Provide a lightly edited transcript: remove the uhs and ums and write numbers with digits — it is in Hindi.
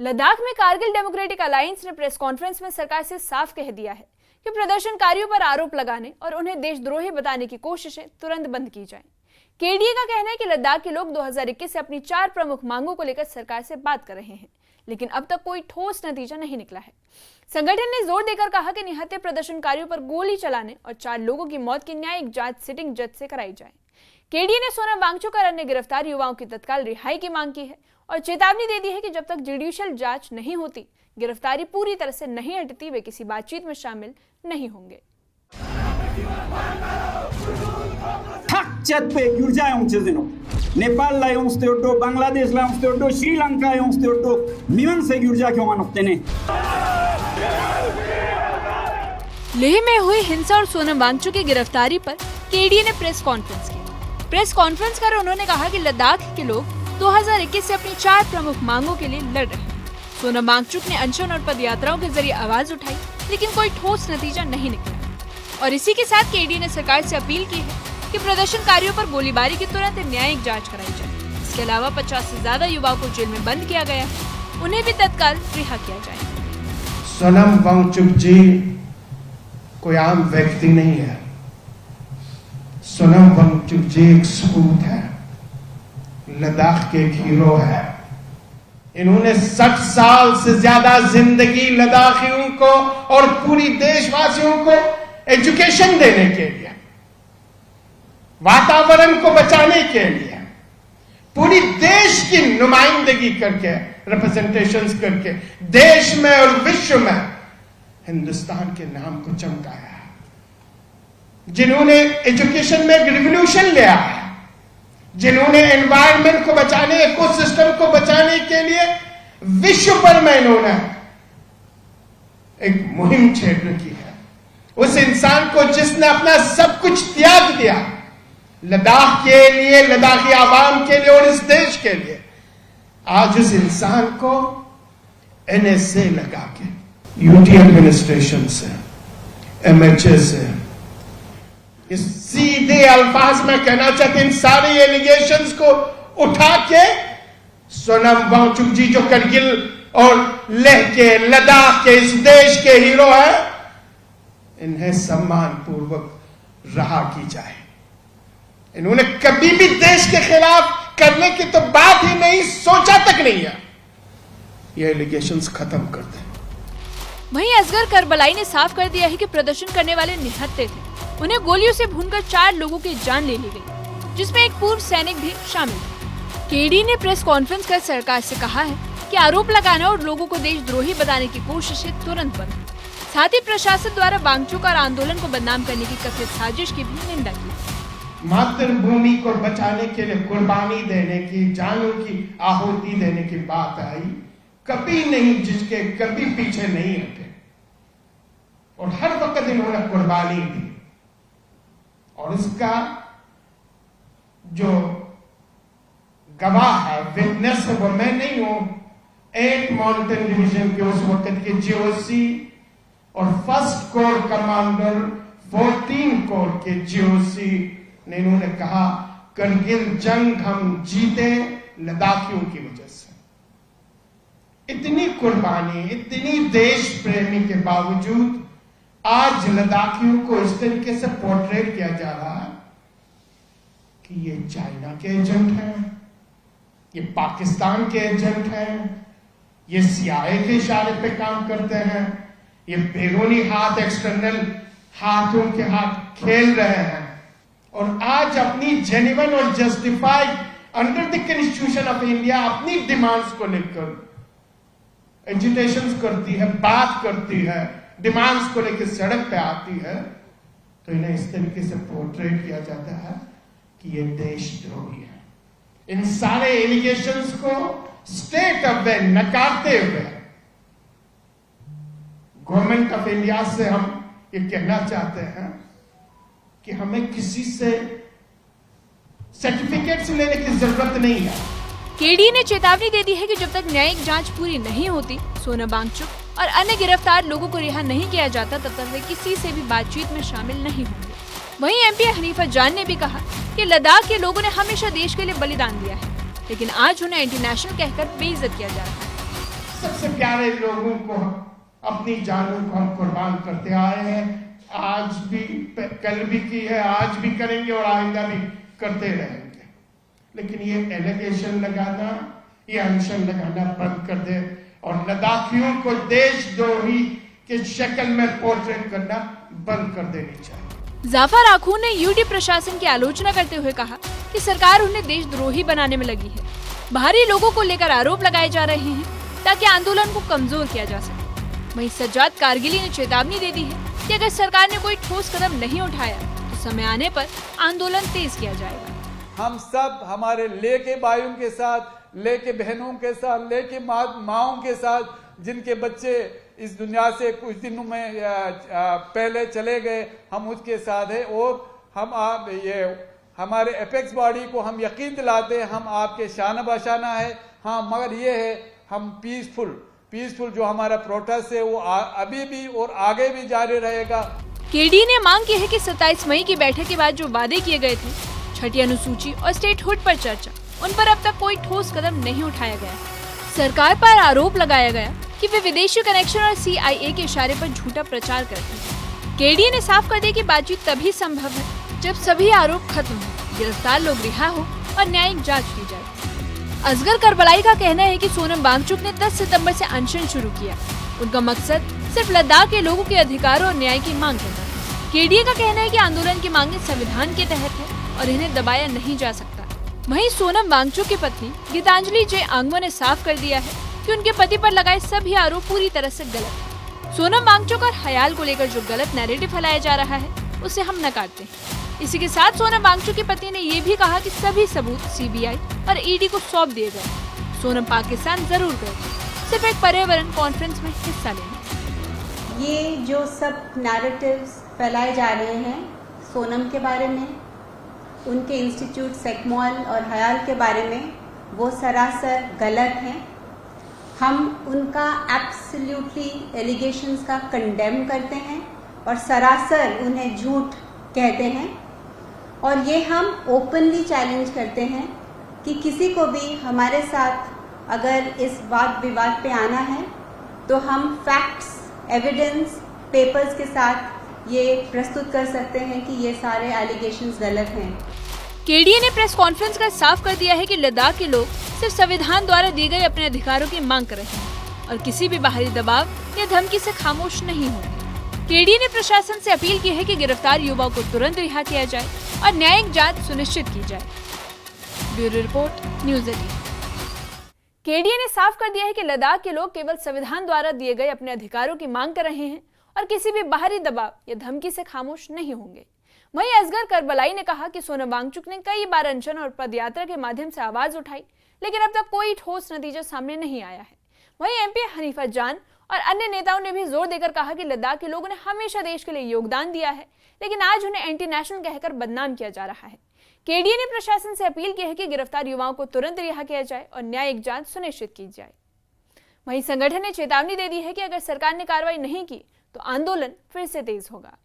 लद्दाख में कारगिल डेमोक्रेटिक अलायंस ने प्रेस कॉन्फ्रेंस में सरकार से साफ कह दिया है कि प्रदर्शनकारियों पर आरोप लगाने और उन्हें देशद्रोही बताने की कोशिशें तुरंत बंद की जाएं। केडीए का कहना है कि लद्दाख के लोग 2021 से अपनी 4 प्रमुख मांगों को लेकर सरकार से बात कर रहे हैं, लेकिन अब तक कोई ठोस नतीजा नहीं निकला है। संगठन ने जोर देकर कहा कि निहत्थे प्रदर्शनकारियों पर गोली चलाने और 4 लोगों की मौत की न्यायिक जांच सिटिंग जज से कराई जाए। केडीए ने सोनम वांगचुक और अन्य गिरफ्तार युवाओं की तत्काल रिहाई की मांग की है और चेतावनी दे दी है कि जब तक जुडिशियल जांच नहीं होती, गिरफ्तारी पूरी तरह से नहीं हटती, वे किसी बातचीत में शामिल नहीं होंगे। नेपाललाई औँस्ते ओटो, बांग्लादेशलाई औँस्ते ओटो, श्रीलंकालाई औँस्ते ओटो, मिवन से गिरजा क्यों मानते ने? लेह में हुई हिंसा और सोनम वांगचुक की गिरफ्तारी पर केडीए ने प्रेस कॉन्फ्रेंस की। प्रेस कॉन्फ्रेंस कर उन्होंने कहा कि लद्दाख के लोग 2021 से अपनी 4 प्रमुख मांगों के लिए लड़ रहे हैं। सोनम वांगचुक ने अनशन और पदयात्राओं के जरिए आवाज उठाई, लेकिन कोई ठोस नतीजा नहीं निकला। और इसी के साथ केडीए ने सरकार से अपील की है कि प्रदर्शनकारियों पर गोलीबारी की तुरंत न्यायिक जांच कराई जाए। इसके अलावा 50 से ज्यादा युवाओं को जेल में बंद किया गया है, उन्हें भी तत्काल रिहा किया जाए। सोनम वांगचुक जी कोई आम व्यक्ति नहीं है। सोनम वांगचुक जी एक सपूत है, लद्दाख के एक हीरो है। इन्होंने 60 साल से ज्यादा जिंदगी लद्दाखियों को और पूरी देशवासियों को एजुकेशन देने के लिए, वातावरण को बचाने के लिए, पूरी देश की नुमाइंदगी करके, रिप्रेजेंटेशंस करके देश में और विश्व में हिंदुस्तान के नाम को चमकाया है। जिन्होंने एजुकेशन में एक रिवॉल्यूशन लिया है, जिन्होंने एनवायरनमेंट को बचाने, इकोसिस्टम को बचाने के लिए विश्व भर में इन्होंने एक मुहिम छेड़ रखी है। उस इंसान को जिसने अपना सब कुछ त्याग दिया लद्दाख के लिए, लद्दाखी आवाम के लिए और इस देश के लिए, आज उस इंसान को एनएसए लगा के, यूटी एडमिनिस्ट्रेशन से, एमएचए से, इस सीधे अल्फाज में कहना चाहते इन सारे एलिगेशंस को उठा के सोनम वांगचुक जी जो करगिल और लेह के, लद्दाख के, इस देश के हीरो है, इन्हें सम्मान पूर्वक रहा की जाए। इन्होंने कभी भी देश के खिलाफ करने की तो बात ही नहीं, सोचा तक नहीं है। ये एलिगेशंस खत्म कर दें। वहीं असगर करबलाई ने साफ कर दिया है कि प्रदर्शन करने वाले निहत्थे थे। उन्हें गोलियों से भूनकर 4 लोगों की जान ले ली गई, जिसमें एक पूर्व सैनिक भी शामिल है। केडी ने प्रेस कॉन्फ्रेंस कर सरकार से कहा है कि आरोप लगाना और लोगों को देशद्रोही बताने की कोशिशें तुरंत बंद। साथ ही प्रशासन द्वारा वांगचुक और आंदोलन को बदनाम करने की कथित साजिश की भी निंदा की। मातृभूमि को बचाने के लिए कुर्बानी देने की, जानों की आहुति देने की बात आई, कभी नहीं, जिसके कभी पीछे नहीं हटे और हर वक्त इन्होंने कुर्बानी दी। और इसका जो गवाह है, विटनेस है, वो मैं नहीं हूं। 8 माउंटेन डिवीजन के उस वक्त के जीओसी और 1st कोर कमांडर 14 कोर के जीओसी ने इन्होंने कहा, करगिल जंग हम जीते लद्दाखियों की वजह से। इतनी कुर्बानी, इतनी देश प्रेमी के बावजूद आज लद्दाखियों को इस तरीके से पोर्ट्रेट किया जा रहा है कि ये चाइना के एजेंट हैं, ये पाकिस्तान के एजेंट हैं, ये सीआईए के इशारे पे काम करते हैं, ये बैरूनी हाथ, एक्सटर्नल हाथों के हाथ खेल रहे हैं। और आज अपनी जेन्युइन और justified under the constitution of India अपनी डिमांड्स को लेकर एजिटेशंस करती है, बात करती है, डिमांड्स को लेकर सड़क पे आती है, तो इन्हें इस तरीके से पोर्ट्रेट किया जाता है कि ये देशद्रोही है। इन सारे एलिगेशंस को स्टेट ऑफ वे नकारते हुए गवर्नमेंट ऑफ इंडिया से हम ये कहना चाहते हैं कि हमें किसी से सर्टिफिकेट्स लेने की जरूरत नहीं है। केडी ने चेतावनी दे दी है कि जब तक न्यायिक जांच पूरी नहीं होती, सोनम वांगचुक और अन्य गिरफ्तार लोगों को रिहा नहीं किया जाता, तब तक वे किसी से भी बातचीत में शामिल नहीं होंगे। वहीं एमपी हनीफा जान ने भी कहा कि लद्दाख के लोगों ने हमेशा देश के लिए बलिदान दिया है, लेकिन आज उन्हें इंटरनेशनल कहकर बेइज्जत किया जा रहा है। सबसे प्यारे लोगों को, अपनी जानों को हम कुर्बान करते आए हैं। आज भी, कल भी की है, आज भी करेंगे और आइंदा भी करते रहेंगे। लेकिन ये एलिगेशन लगाना, ये अनशन लगाना बंद कर दे और लद्दाखियों को देशद्रोही के शक्ल में पोर्ट्रेट करना बंद कर देनी चाहिए। जाफर आखून ने यूटी प्रशासन की आलोचना करते हुए कहा कि सरकार उन्हें देशद्रोही बनाने में लगी है। बाहरी लोगों को लेकर आरोप लगाए जा रहे हैं ताकि आंदोलन को कमजोर किया जा सके। वहीं सज्जाद कारगिली ने चेतावनी दे दी है कि अगर सरकार ने कोई ठोस कदम नहीं उठाया तो समय आने पर आंदोलन तेज किया जाएगा। हम सब हमारे लेके भाइयों के साथ, लेके बहनों के साथ, लेके माओं के साथ, जिनके बच्चे इस दुनिया से कुछ दिनों में पहले चले गए, हम उसके साथ है। और हम आप ये हमारे एपेक्स बॉडी को हम यकीन दिलाते हैं हम आपके शान बशाना है। हाँ, मगर ये है हम पीसफुल जो हमारा प्रोटेस्ट है वो अभी भी और आगे भी जारी रहेगा। केडी ने मांग की है कि 27 मई की बैठक के बाद जो वादे किए गए थे, छठी अनुसूची और स्टेटहुड पर चर्चा, उन पर अब तक कोई ठोस कदम नहीं उठाया गया। सरकार पर आरोप लगाया गया कि वे विदेशी कनेक्शन और CIA के इशारे पर झूठा प्रचार करती है। केडी ने साफ कर दिया कि बातचीत तभी संभव है जब सभी आरोप खत्म हो, गिरफ्तार लोग रिहा हो और न्यायिक जांच की जाए। असगर करबलाई का कहना है कि सोनम वांगचुक ने 10 सितंबर से अनशन शुरू किया। उनका मकसद सिर्फ लद्दाख के लोगों के अधिकारों और न्याय की मांग करना है। केडीए का कहना है कि आंदोलन की मांगें संविधान के तहत है और इन्हें दबाया नहीं जा सकता। वहीं सोनम वांगचुक की पत्नी गीतांजलि जे आंगमो ने साफ कर दिया है कि उनके पति पर लगाए सभी आरोप पूरी तरह से गलत है। सोनम वांगचुक और हयाल को लेकर जो गलत नैरेटिव फैलाया जा रहा है उसे हम नकारते हैं। इसी के साथ सोनम वांगचुक की पत्नी ने ये भी कहा कि सभी सबूत CBI और ED को सौंप दिए गए। सोनम पाकिस्तान जरूर गए, सिर्फ एक पर्यावरण कॉन्फ्रेंस में हिस्सा लेने। ये जो सब नैरेटिव्स फैलाए जा रहे हैं सोनम के बारे में, उनके इंस्टीट्यूट सेक्मॉल और हयाल के बारे में, वो सरासर गलत हैं। हम उनका एब्सोल्युटली एलिगेशंस का कंडेम करते हैं और सरासर उन्हें झूठ कहते हैं। और ये हम ओपनली चैलेंज करते हैं कि किसी को भी हमारे साथ अगर इस वाद विवाद पे आना है तो हम फैक्ट्स, एविडेंस, पेपर्स के साथ ये प्रस्तुत कर सकते हैं कि ये सारे एलिगेशंस गलत हैं। केडीए ने प्रेस कॉन्फ्रेंस कर साफ कर दिया है कि लद्दाख के लोग सिर्फ संविधान द्वारा दिए गए अपने अधिकारों की मांग कर रहे हैं और किसी भी बाहरी दबाव या धमकी से खामोश नहीं होंगे। केडीए ने प्रशासन से अपील की है कि गिरफ्तार युवाओं को तुरंत रिहा किया जाए और न्यायिक जांच सुनिश्चित की जाए। Bureau report, news 18। केडीए ने साफ कर दिया है कि लद्दाख के लोग केवल संविधान द्वारा दिए गए अपने अधिकारों की मांग कर रहे हैं और किसी भी बाहरी दबाव या धमकी से खामोश नहीं होंगे। वहीं असगर करबलाई ने कहा कि सोनम वांगचुक ने कई बार अनशन और पदयात्रा के माध्यम से आवाज उठाई, लेकिन अब तक कोई ठोस नतीजा सामने नहीं आया है। वहीं MP हनीफा जान और अन्य नेताओं ने भी जोर देकर कहा कि लद्दाख के लोगों ने हमेशा देश के लिए योगदान दिया है, लेकिन आज उन्हें एंटी नेशनल कहकर बदनाम किया जा रहा है। केडीए ने प्रशासन से अपील की है कि गिरफ्तार युवाओं को तुरंत रिहा किया जाए और न्यायिक जांच सुनिश्चित की जाए। वहीं संगठन ने चेतावनी दे दी है कि अगर सरकार ने कार्रवाई नहीं की तो आंदोलन फिर से तेज होगा।